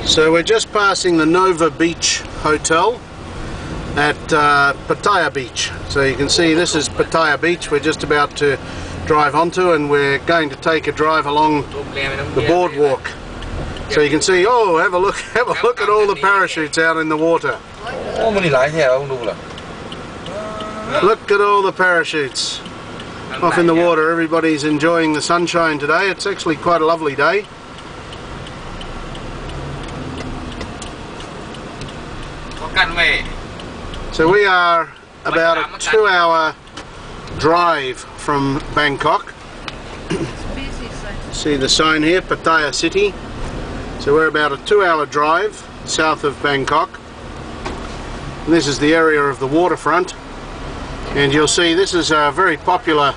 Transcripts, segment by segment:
So we're just passing the Nova Beach Hotel at Pattaya Beach. So you can see this is Pattaya Beach we're just about to drive onto, and we're going to take a drive along the boardwalk. So you can see, oh, have a look at all the parachutes out in the water. Look at all the parachutes off in the water. Everybody's enjoying the sunshine today. It's actually quite a lovely day. So we are about a 2-hour drive from Bangkok. See the sign here, Pattaya City. So we're about a 2-hour drive south of Bangkok. And this is the area of the waterfront. And you'll see this is a very popular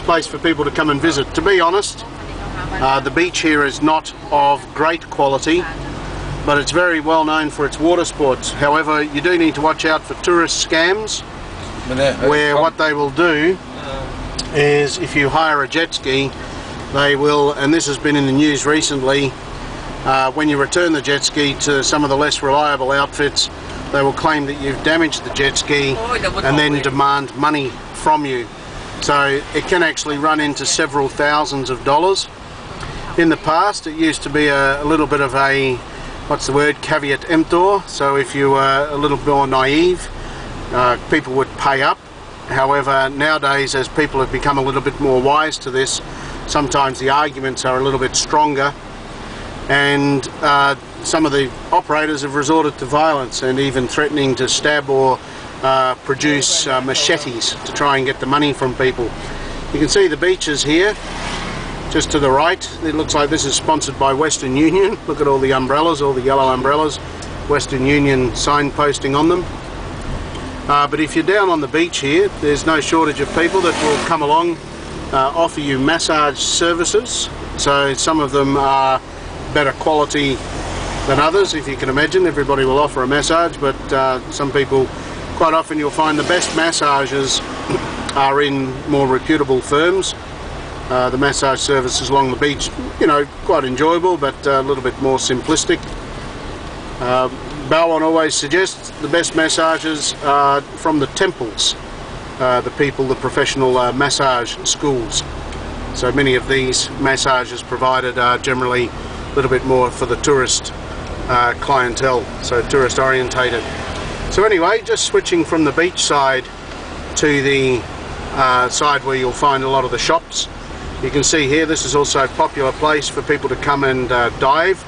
place for people to come and visit. To be honest, the beach here is not of great quality, but it's very well known for its water sports. However, you do need to watch out for tourist scams, where what they will do is, if you hire a jet ski, they will, and this has been in the news recently, when you return the jet ski to some of the less reliable outfits, they will claim that you've damaged the jet ski and then demand money from you. So it can actually run into several thousands of dollars. In the past, it used to be a little bit of a, what's the word, caveat emptor. So if you were a little more naive, people would pay up. However, nowadays, as people have become a little bit more wise to this, sometimes the arguments are a little bit stronger, and some of the operators have resorted to violence and even threatening to stab or produce machetes to try and get the money from people. You can see the beaches here just to the right. It looks like this is sponsored by Western Union. Look at all the umbrellas, all the yellow umbrellas, Western Union signposting on them. But if you're down on the beach here, there's no shortage of people that will come along, offer you massage services. So some of them are better quality than others. If you can imagine, everybody will offer a massage, but some people, quite often you'll find the best massages are in more reputable firms. The massage services along the beach, you know, quite enjoyable, but a little bit more simplistic. Balwan always suggests the best massages are from the temples, the professional massage schools. So many of these massages provided are generally a little bit more for the tourist clientele, so tourist orientated. So anyway, just switching from the beach side to the side where you'll find a lot of the shops. You can see here, this is also a popular place for people to come and dive.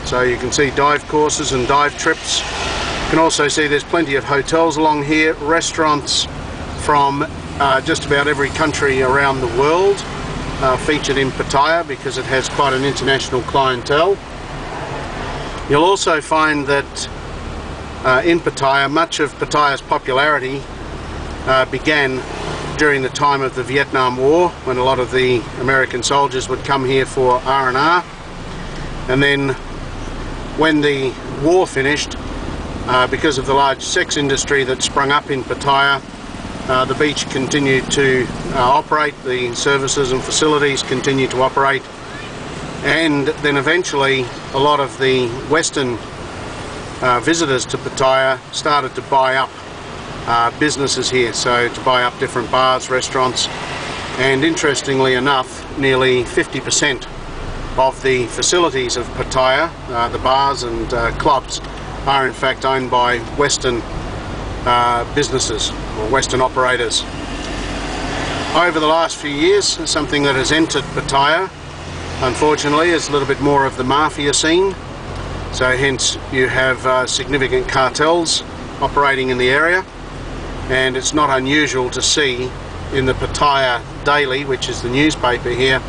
So you can see dive courses and dive trips. You can also see there's plenty of hotels along here, restaurants from just about every country around the world featured in Pattaya, because it has quite an international clientele. You'll also find that in Pattaya, much of Pattaya's popularity began during the time of the Vietnam War, when a lot of the American soldiers would come here for R&R. And then when the war finished, because of the large sex industry that sprung up in Pattaya, the beach continued to operate, the services and facilities continued to operate, and then eventually a lot of the Western visitors to Pattaya started to buy up businesses here, so to buy up different bars, restaurants, and interestingly enough, nearly 50% of the facilities of Pattaya, the bars and clubs, are in fact owned by Western businesses or Western operators. Over the last few years, something that has entered Pattaya, unfortunately, is a little bit more of the mafia scene. So hence you have significant cartels operating in the area, and it's not unusual to see in the Pattaya Daily, which is the newspaper here,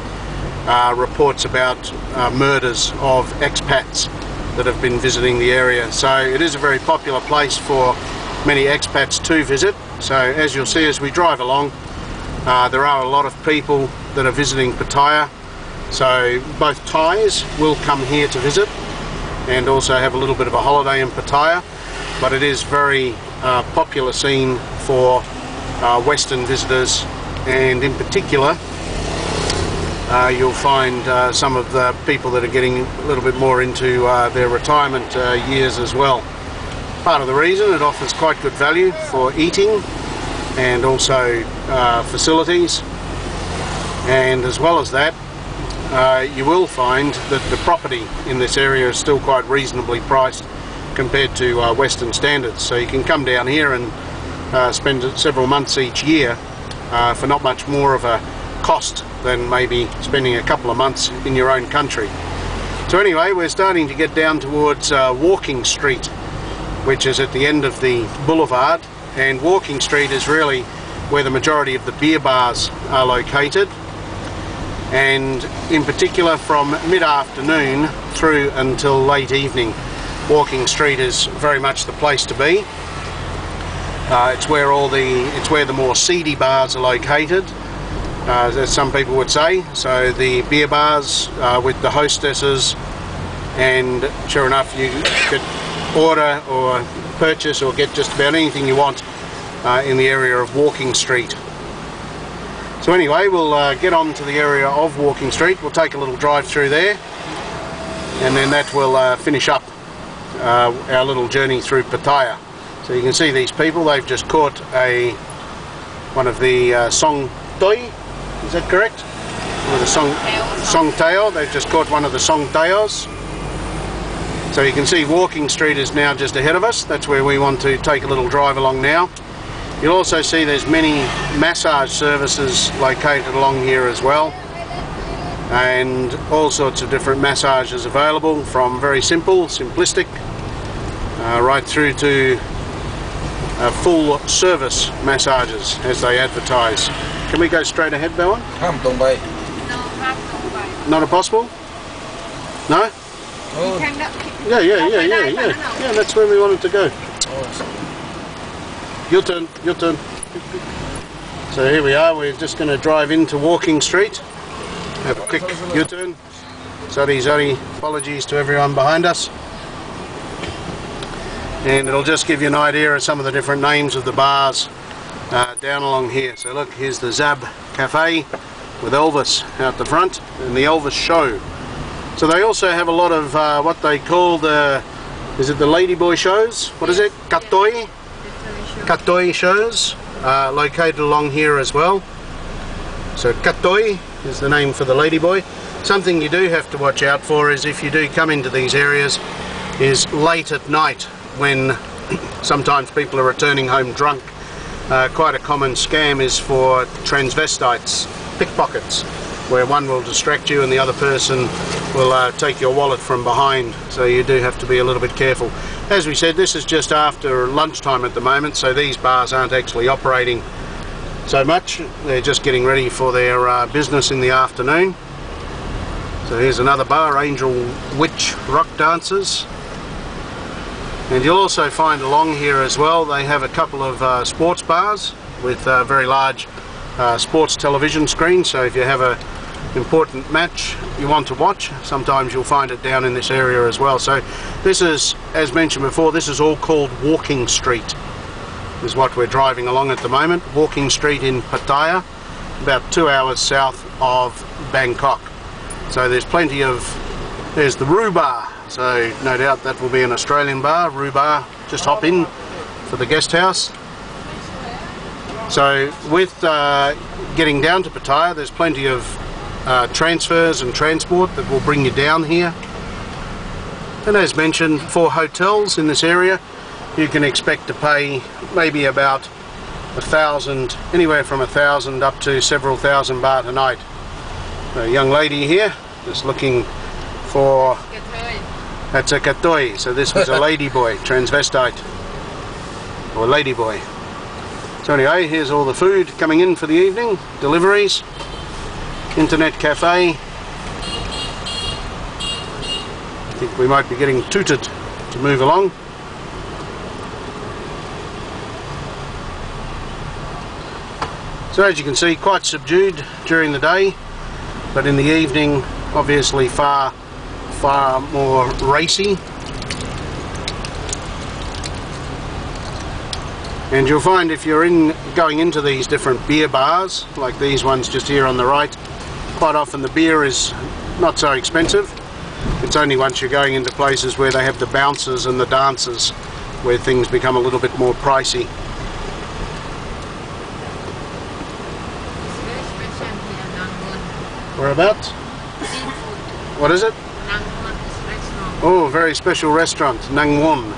reports about murders of expats that have been visiting the area. So it is a very popular place for many expats to visit. So as you'll see as we drive along, there are a lot of people that are visiting Pattaya. So both Thais will come here to visit and also have a little bit of a holiday in Pattaya, but it is very popular scene for Western visitors, and in particular you'll find some of the people that are getting a little bit more into their retirement years as well. Part of the reason it offers quite good value for eating and also facilities, and as well as that, you will find that the property in this area is still quite reasonably priced compared to Western standards. So you can come down here and spend several months each year for not much more of a cost than maybe spending a couple of months in your own country. So anyway, we're starting to get down towards Walking Street, which is at the end of the boulevard, and Walking Street is really where the majority of the beer bars are located, and in particular from mid-afternoon through until late evening, Walking Street is very much the place to be. It's where the more seedy bars are located, as some people would say. So the beer bars with the hostesses, and sure enough, you could order or purchase or get just about anything you want in the area of Walking Street. So anyway, we'll get on to the area of Walking Street. We'll take a little drive through there, and then that will finish up our little journey through Pattaya. So you can see these people, they've just caught one of the song toi, is that correct? Or the song teo, they've just caught one of the song teos. So you can see Walking Street is now just ahead of us. That's where we want to take a little drive along now. You'll also see there's many massage services located along here as well, and all sorts of different massages available, from very simple, simplistic, right through to full service massages as they advertise. Can we go straight ahead, Bowen? Not possible? No? Yeah, that's where we wanted to go. Your turn, your turn. So here we are, we're just going to drive into Walking Street. Have a quick U-turn. Sorry, apologies to everyone behind us. And it'll just give you an idea of some of the different names of the bars down along here. So look, here's the Zab Cafe with Elvis out the front, and the Elvis Show. So they also have a lot of what they call is it the Ladyboy shows? What is it? Katoi? Katoi shows located along here as well. So Katoi is the name for the Ladyboy. Something you do have to watch out for is if you do come into these areas is late at night, when sometimes people are returning home drunk. Quite a common scam is for transvestites, pickpockets, where one will distract you and the other person will take your wallet from behind. So you do have to be a little bit careful. As we said, this is just after lunchtime at the moment, so these bars aren't actually operating so much. They're just getting ready for their business in the afternoon. So here's another bar, Angel Witch Rock Dancers. And you'll also find along here as well, they have a couple of sports bars with very large sports television screens. So if you have an important match you want to watch, sometimes you'll find it down in this area as well. So this is, as mentioned before, this is all called Walking Street, is what we're driving along at the moment. Walking Street in Pattaya, about 2 hours south of Bangkok. So there's plenty of, there's the Roo Bar. So no doubt that will be an Australian bar, Roo Bar. Just hop in for the guest house. So with getting down to Pattaya, there's plenty of transfers and transport that will bring you down here. And as mentioned, for hotels in this area, you can expect to pay maybe about 1,000, anywhere from 1,000 up to several thousand baht a night. A young lady here just looking for, that's a katoi, so this was a ladyboy, transvestite, or ladyboy. So anyway, here's all the food coming in for the evening, deliveries, internet cafe. I think we might be getting tooted to move along. So as you can see, quite subdued during the day, but in the evening obviously far more racy. And you'll find if you're going into these different beer bars, like these ones just here on the right, quite often the beer is not so expensive. It's only once you're going into places where they have the bouncers and the dancers where things become a little bit more pricey. Whereabouts? Seafood. What is it? Nangwon is restaurant. Oh, very special restaurant, Nangwon,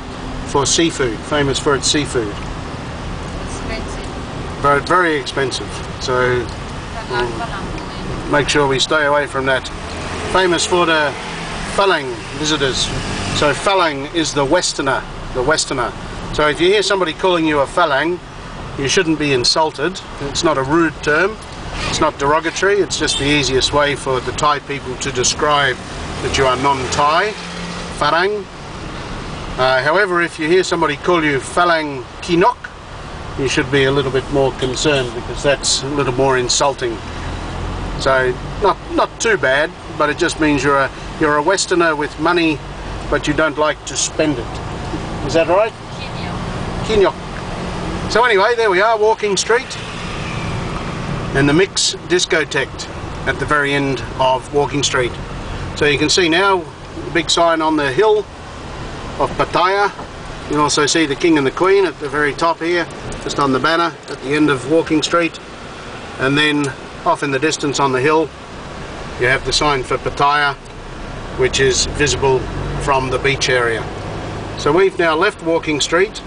for seafood, famous for its seafood. Expensive. Very, very expensive, so make sure we stay away from that. Famous for the Phalang visitors. So Phalang is the Westerner, So if you hear somebody calling you a Phalang, you shouldn't be insulted. It's not a rude term. It's not derogatory. It's just the easiest way for the Thai people to describe that you are non-Thai, Phalang. However, if you hear somebody call you Phalang Kinok, you should be a little bit more concerned, because that's a little more insulting. So not too bad, but it just means you're a Westerner with money, but you don't like to spend it. Is that right? Kinyok. So anyway, there we are, Walking Street, and the Mix discotheque at the very end of Walking Street. So you can see now the big sign on the hill of Pattaya. You can also see the King and the Queen at the very top here, just on the banner at the end of Walking Street. And then off in the distance on the hill you have the sign for Pattaya, which is visible from the beach area. So we've now left Walking Street,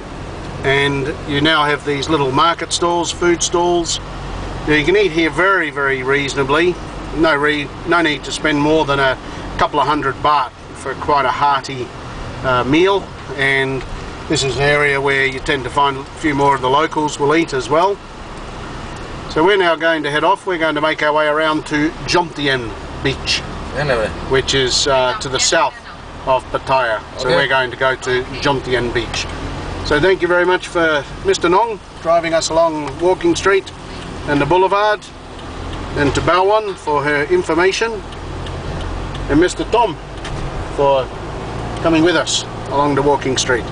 and you now have these little market stalls, food stalls. Now you can eat here very, very reasonably. No need to spend more than a couple of $100 for quite a hearty meal, and this is an area where you tend to find a few more of the locals will eat as well. So we're now going to head off. We're going to make our way around to Jomtien Beach, which is to the south of Pattaya. So we're going to go to Jomtien Beach. So thank you very much for Mr. Nong driving us along Walking Street and the boulevard, and to Balwan for her information, and Mr. Tom for coming with us along the Walking Street.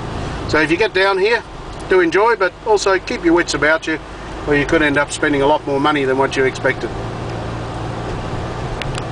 So if you get down here, do enjoy, but also keep your wits about you, or you could end up spending a lot more money than what you expected.